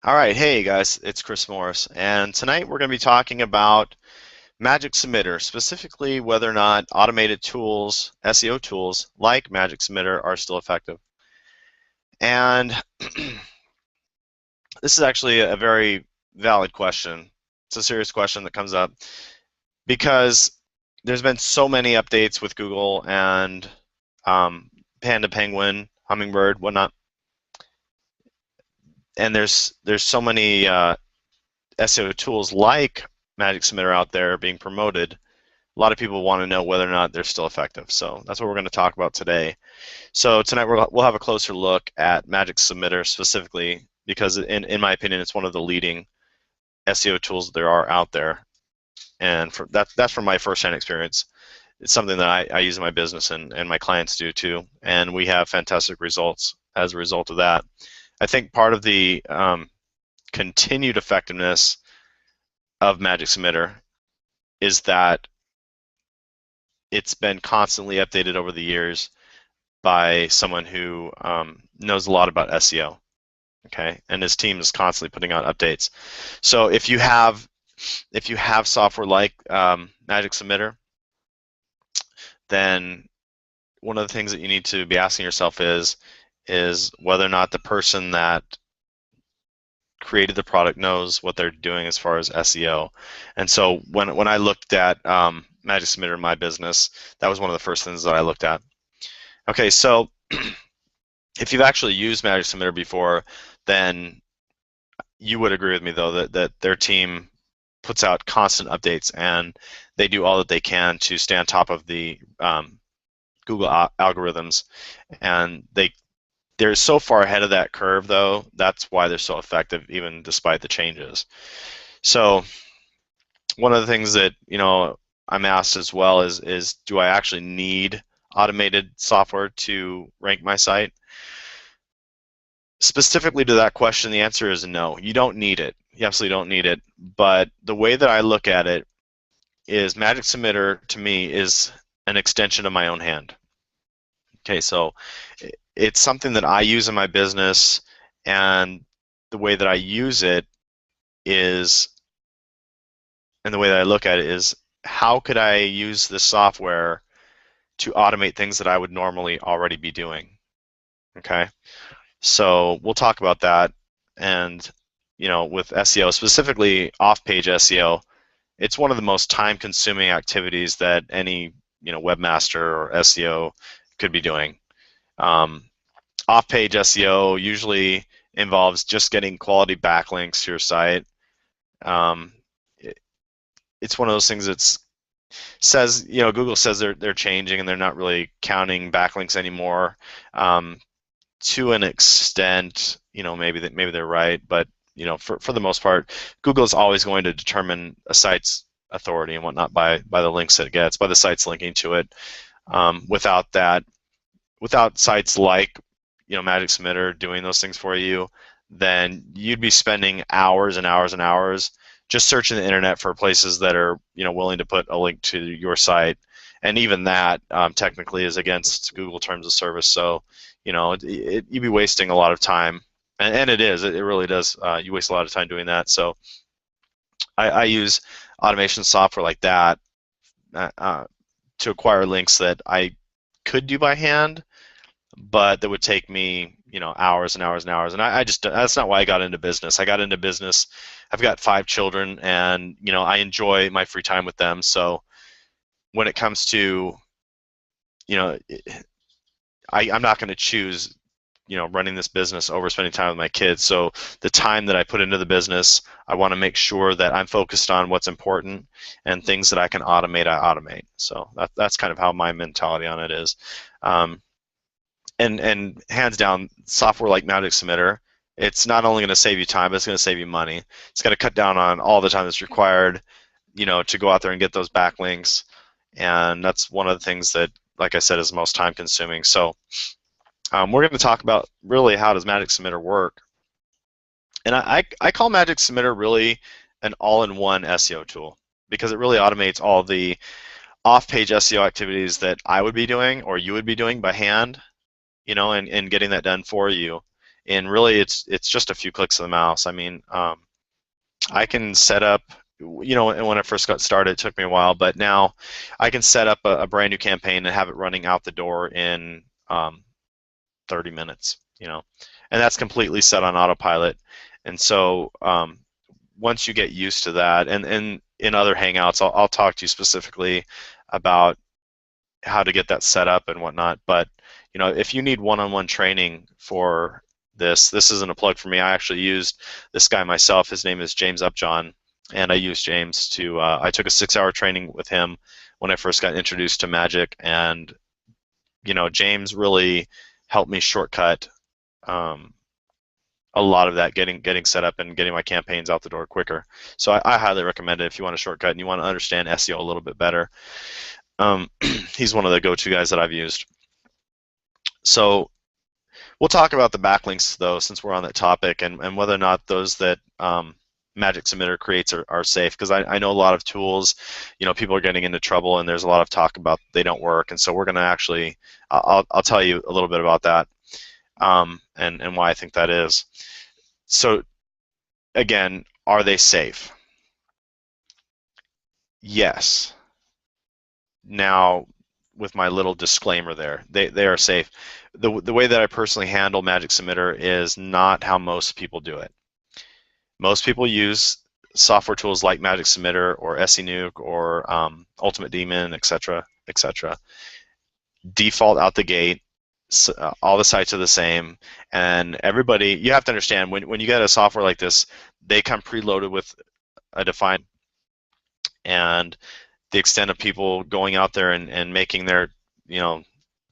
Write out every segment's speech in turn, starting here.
All right, hey guys, it's Chris Morris, and tonight we're going to be talking about MagicSubmitter, specifically whether or not automated tools, SEO tools like MagicSubmitter are still effective. And this is actually a very valid question. It's a serious question that comes up because there's been so many updates with Google and Panda, Penguin, Hummingbird, whatnot, and there's so many SEO tools like MagicSubmitter out there being promoted. A lot of people want to know whether or not they're still effective. So that's what we're going to talk about today. So tonight we'll have a closer look at MagicSubmitter specifically because in my opinion it's one of the leading SEO tools there are out there. And that's from my first-hand experience. It's something that I use in my business and my clients do too. And we have fantastic results as a result of that. I think part of the continued effectiveness of MagicSubmitter is that it's been constantly updated over the years by someone who knows a lot about SEO, okay, and his team is constantly putting out updates. So if you have software like MagicSubmitter, then one of the things that you need to be asking yourself is whether or not the person that created the product knows what they're doing as far as SEO. And so when I looked at MagicSubmitter in my business, that was one of the first things that I looked at. Okay, so if you've actually used MagicSubmitter before, then you would agree with me though that their team puts out constant updates and they do all that they can to stay on top of the Google algorithms, and they're so far ahead of that curve though. That's why they're so effective even despite the changes. So one of the things that I'm asked as well is do I actually need automated software to rank my site? Specifically to that question, the answer is no. You don't need it. You absolutely don't need it. But the way that I look at it is MagicSubmitter to me is an extension of my own hand. Okay, so it's something that I use in my business, and the way that I use it is, and the way that I look at it is, how could I use this software to automate things that I would normally already be doing? Okay. So we'll talk about that, and with SEO, specifically off-page SEO, it's one of the most time-consuming activities that any webmaster or SEO could be doing. Off-page SEO usually involves just getting quality backlinks to your site. It's one of those things that says, Google says they're changing and they're not really counting backlinks anymore. To an extent, maybe they're right, but for the most part, Google is always going to determine a site's authority and whatnot by the links that it gets, by the sites linking to it. Without sites like MagicSubmitter doing those things for you, then you'd be spending hours and hours and hours just searching the internet for places that are willing to put a link to your site, and even that technically is against Google terms of service. So you'd be wasting a lot of time, and it really does. You waste a lot of time doing that. So I use automation software like that to acquire links that I could do by hand, but that would take me hours and hours and hours, and I just, that's not why I got into business. I got into business, I've got 5 children, and I enjoy my free time with them. So when it comes to I'm not going to choose running this business over spending time with my kids. So the time that I put into the business, I want to make sure that I'm focused on what's important, and things that I can automate, I automate. So that's kind of how my mentality on it is. And hands down, software like MagicSubmitter, it's not only going to save you time, but it's going to save you money. It's going to cut down on all the time that's required, to go out there and get those backlinks. And that's one of the things that, like I said, is most time consuming. So we're going to talk about really how does MagicSubmitter work. And I call MagicSubmitter really an all-in-one SEO tool, because it really automates all the off-page SEO activities that I would be doing or you would be doing by hand, and getting that done for you. and really it's just a few clicks of the mouse. I mean, I can set up, you know, and when I first got started, it took me a while, but now I can set up a brand new campaign and have it running out the door in 30 minutes, you know, and that's completely set on autopilot. And so once you get used to that, and in other Hangouts, I'll talk to you specifically about how to get that set up and whatnot. But you know, if you need one-on-one training for this isn't a plug for me. I actually used this guy myself. His name is James Upjohn, and I used James to. I took a 6-hour training with him when I first got introduced to Magic, and you know, James really helped me shortcut a lot of that, getting set up and getting my campaigns out the door quicker. So I highly recommend it if you want a shortcut and you want to understand SEO a little bit better. He's one of the go-to guys that I've used. So we'll talk about the backlinks though, since we're on that topic, and whether or not those that MagicSubmitter creates are safe, because I know a lot of tools, you know, people are getting into trouble and there's a lot of talk about they don't work, and so we're going to actually, I'll tell you a little bit about that and why I think that is. So again, are they safe? Yes. Now, with my little disclaimer there, they are safe. The way that I personally handle MagicSubmitter is not how most people do it. Most people use software tools like MagicSubmitter or SENuke or Ultimate Daemon, etc., etc. Default out the gate, all the sites are the same, and everybody, you have to understand, when you get a software like this, they come preloaded with a defined, and the extent of people going out there and making their, you know,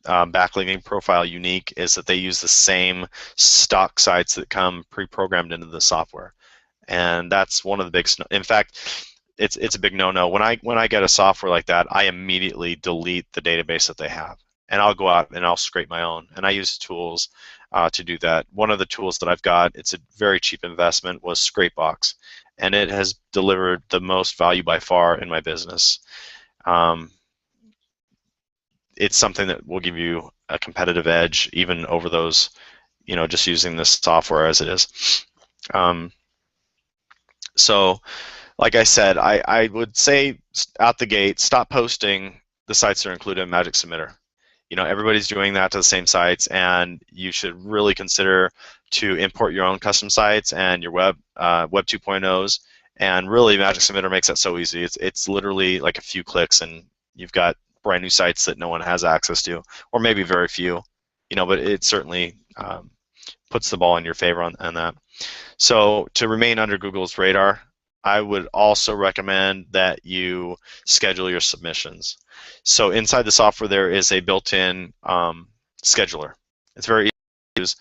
backlinking profile unique is that they use the same stock sites that come pre-programmed into the software, and that's one of the big. In fact, it's a big no-no. When I get a software like that, I immediately delete the database that they have, and I'll go out and I'll scrape my own. And I use tools to do that. One of the tools that I've got, it's a very cheap investment, was Scrapebox, and it has delivered the most value by far in my business. It's something that will give you a competitive edge even over those, you know, just using this software as it is. So like I said, I would say out the gate, stop posting the sites that are included in MagicSubmitter. You know, everybody's doing that to the same sites, and you should really consider to import your own custom sites and your web 2.0s. And really, MagicSubmitter makes that so easy. It's literally like a few clicks, and you've got brand new sites that no one has access to, or maybe very few. You know, but it certainly puts the ball in your favor on that. So to remain under Google's radar, I would also recommend that you schedule your submissions. So inside the software there is a built-in scheduler. It's very easy to use.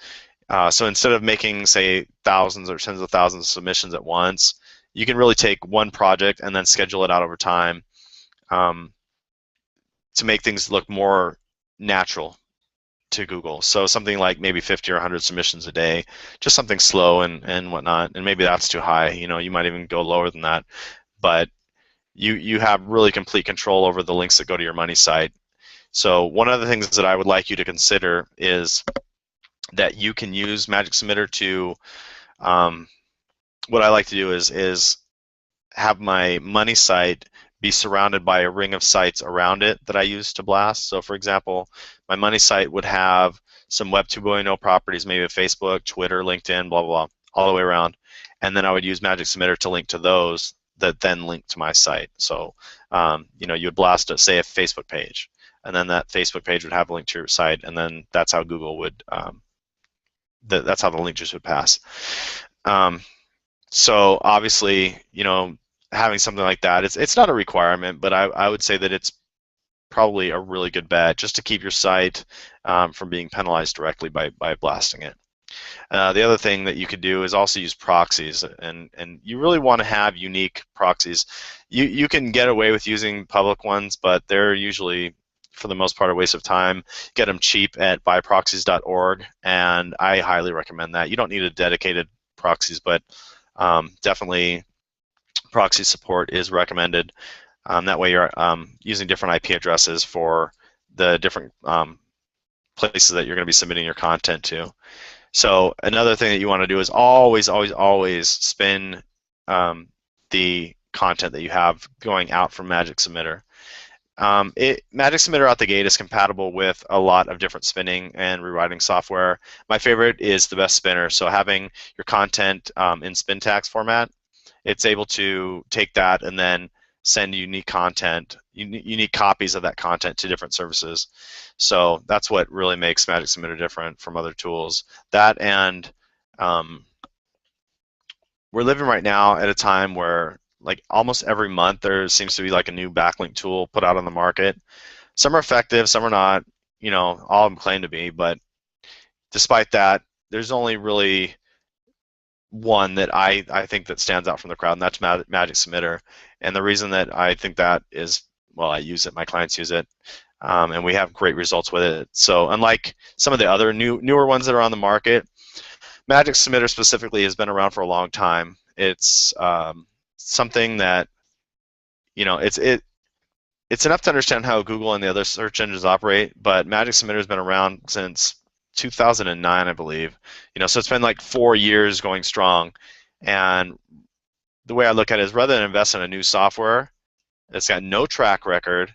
So instead of making, say, thousands or tens of thousands of submissions at once, you can really take one project and then schedule it out over time to make things look more natural to Google. So something like maybe 50 or 100 submissions a day, just something slow and whatnot, and maybe that's too high. You know, you might even go lower than that, but you have really complete control over the links that go to your money site. So one of the things that I would like you to consider is that you can use MagicSubmitter to, what I like to do is have my money site be surrounded by a ring of sites around it that I use to blast. So for example, my money site would have some Web 2.0 properties, maybe Facebook, Twitter, LinkedIn, blah, blah, blah, all the way around. And then I would use MagicSubmitter to link to those that then link to my site. So you know, you would blast, say, a Facebook page, and then that Facebook page would have a link to your site, and then that's how Google would, that's how the link juice would pass. So obviously, you know, having something like that, it's not a requirement, but I would say that it's probably a really good bet just to keep your site from being penalized directly by blasting it. The other thing that you could do is also use proxies, and you really want to have unique proxies. You can get away with using public ones, but they're usually, for the most part, a waste of time. Get them cheap at buyproxies.org, and I highly recommend that. You don't need a dedicated proxies, but definitely proxy support is recommended. That way you're using different IP addresses for the different places that you're going to be submitting your content to. So another thing that you want to do is always, always, always spin the content that you have going out from MagicSubmitter. MagicSubmitter out the gate is compatible with a lot of different spinning and rewriting software. My favorite is the best spinner. So having your content in spintax format, it's able to take that and then send unique content, unique copies of that content to different services. So that's what really makes MagicSubmitter different from other tools. That and we're living right now at a time where like almost every month there seems to be like a new backlink tool put out on the market. Some are effective, some are not, you know, all of them claim to be, but despite that, there's only really one that I think that stands out from the crowd, and that's MagicSubmitter. And the reason that I think that is, well, I use it, my clients use it, and we have great results with it. So unlike some of the other newer ones that are on the market, MagicSubmitter specifically has been around for a long time. It's something that, you know, it's enough to understand how Google and the other search engines operate, but MagicSubmitter has been around since 2009, I believe. You know, so it's been like 4 years going strong. And the way I look at it is, rather than invest in a new software that's got no track record,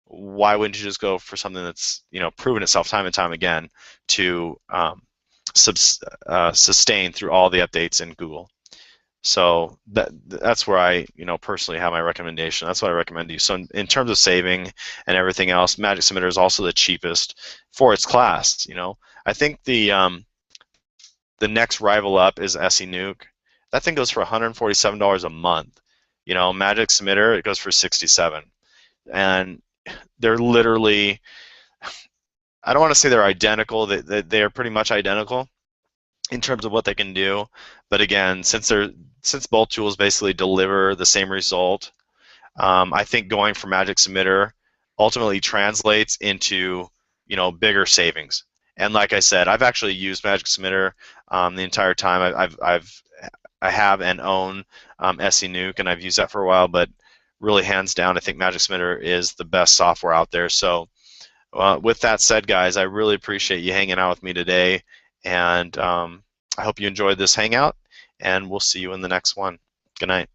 why wouldn't you just go for something that's, you know, proven itself time and time again to sustain through all the updates in Google? So that's where I, you know, personally have my recommendation. That's what I recommend to you. So in terms of saving and everything else, MagicSubmitter is also the cheapest for its class. You know, I think the next rival up is SENuke. That thing goes for $147 a month. You know, MagicSubmitter, it goes for $67, and they're literally, I don't want to say they're identical. They're pretty much identical in terms of what they can do, but again, since both tools basically deliver the same result, I think going for MagicSubmitter ultimately translates into, you know, bigger savings. And like I said, I've actually used MagicSubmitter the entire time. I have and own SENuke, and I've used that for a while. But really, hands down, I think MagicSubmitter is the best software out there. So with that said, guys, I really appreciate you hanging out with me today. And I hope you enjoyed this hangout, and we'll see you in the next one. Good night.